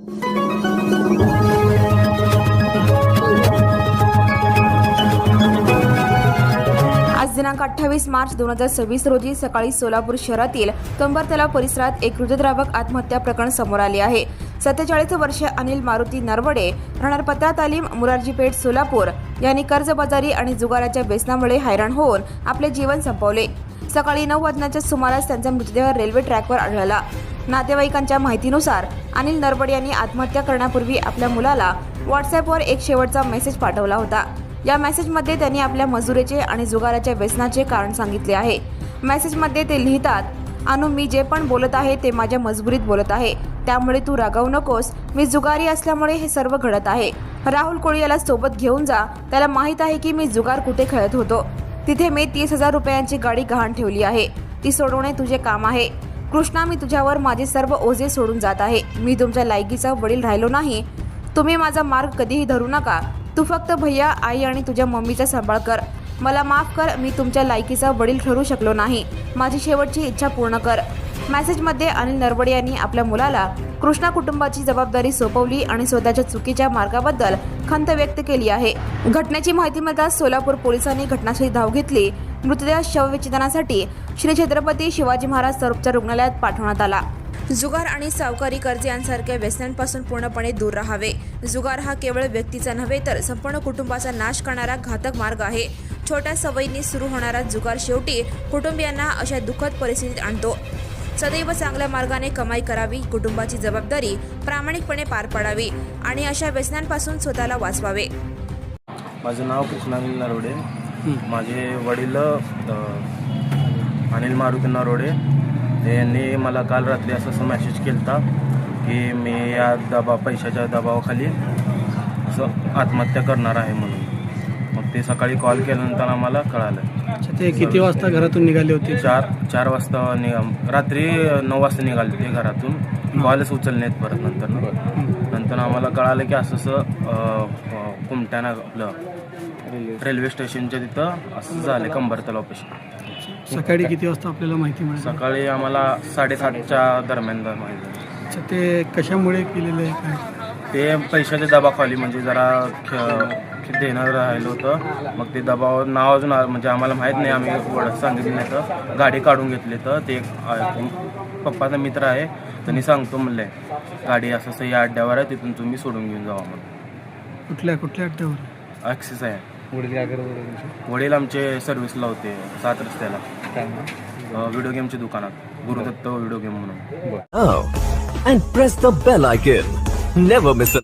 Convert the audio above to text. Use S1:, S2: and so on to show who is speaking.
S1: आज दिनांक 28 मार्च 2026 रोजी सकाळी सोलापूर शहरातील कंबर तलाव परिसरात एक हृदयद्रावक आत्महत्या प्रकरण समोर आले आहे। 47 वर्षीय अनिल मारुती नरवडे राहणार पत्रा तालीम मुरारजी पेठ सोलापूर यांनी कर्जबाजारी आणि जुगाराच्या व्यसनामुळे हैराण होऊन आपले जीवन संपवले। सकाळी 9 वाजण्याच्या सुमारास त्यांचा मृतदेह रेल्वे ट्रॅकवर आढळला। नातेवाईकांच्या माहितीनुसार अनिल नरवडे यांनी आत्महत्या करण्यापूर्वी आपल्या मुलाला व्हॉट्सअॅपवर एक शेवटचा मेसेज पाठवला होता। या मेसेजमध्ये त्यांनी आपल्या मजुरीचे आणि जुगाराच्या व्यसनाचे कारण सांगितले आहे। मेसेजमध्ये ते लिहितात, अनु, मी जे पण बोलत आहे ते माझ्या मजबुरीत बोलत आहे, त्यामुळे तू रागावू नकोस। मी जुगारी असल्यामुळे हे सर्व घडत आहे। राहुल कोळी याला सोबत घेऊन जा, त्याला माहीत आहे की मी जुगार कुठे खेळत होतो। तिथे मी 30,000 रुपयांची गाडी गहाण ठेवली आहे, ती सोडवणे तुझे काम आहे। कृष्णा, मी तुझ्यावर माझे सर्व ओझे सोडून जात आहे। मी तुमच्या लायकीचा वडील राहिलो नाही। तुम्ही माझा मार्ग कधीही धरू नका। तू फक्त भैया, आई आणि तुझ्या मम्मीचा सांभाळ कर। मला माफ कर, मी तुमच्या लायकीचा वडील ठरू शकलो नाही। माझी शेवटची इच्छा पूर्ण कर। मेसेजमध्ये अनिल नरवडे यांनी आपल्या मुलाला कृष्णा कुटुंबाची जबाबदारी सोपवली आणि स्वतःच्या चुकीच्या मार्गाबद्दल खंत व्यक्त केली आहे। घटनेची माहिती मिळताच सोलापूर पोलिसांनी घटनास्थळी धाव घेतली। मृतदेह शवविच्छेदनासाठी श्री छत्रपती शिवाजी महाराज सर्वोपचार रुग्णालयात पाठवण्यात आला। जुगार आणि सावकारी कर्ज यांसारख्या व्यसनांपासून पूर्णपणे दूर राहावे। जुगार हा केवळ व्यक्तीचा नव्हे तर संपूर्ण कुटुंबाचा नाश करणारा घातक मार्ग आहे। छोट्या सवयींनी सुरू होणारा जुगार शेवटी कुटुंबियांना अशा दुःखद परिस्थितीत आणतो। सदैव चांगल्या मार्गाने कमाई करावी, कुटुंबाची जबाबदारी प्रामाणिकपणे पार पाडावी आणि अशा व्यसनांपासून स्वतःला वाचवावे।
S2: माझं नाव कृष्णा नरवडे। माझे वडील अनिल मारुती नरवडे यांनी मला काल रात्री असं मेसेज केला की मी या पैशाच्या दबावाखाली असं आत्महत्या करणार आहे म्हणून। मग ते सकाळी कॉल केल्यानंतर आम्हाला कळालं।
S3: अच्छा, ते किती वाजता घरातून निघाले होते?
S2: 4 वाजता रात्री 9 वाजता निघाले ते घरातून। कॉलच उचलले नाहीत परत नंतर आम्हाला कळालं की असं कुमट्याना आपलं रेल्वे स्टेशनच्या तिथं असं झालं कंबर तलावापाशी।
S3: सकाळी किती वाजता आपल्याला माहिती मिळाली?
S2: सकाळी आम्हाला 7:30च्या दरम्यान माहिती झाली।
S3: अच्छा, ते कशामुळे केलेलं आहे काय?
S2: ते पैशाच्या दबावाखाली म्हणजे जरा देणं राहिलं होतं। मग ते दबाव नाव अजून म्हणजे आम्हाला माहीत नाही, आम्ही ओळख सांगितली नाही तर गाडी काढून घेतली। तर ते पप्पाचा मित्र आहे, त्यांनी सांगतो म्हणले गाडी असं या अड्ड्यावर आहे, तिथून तुम्ही सोडून घेऊन जावा म्हणून।
S3: कुठल्या अड्ड्यावर?
S2: ॲक्सिस आहे।
S3: वडील काय करत होते?
S2: वडील आमचे सर्व्हिसला होते 7 रस्त्याला व्हिडिओ गेमच्या दुकानात, गुरुदत्त व्हिडिओ गेम म्हणून।
S4: And press the bell icon. Never miss a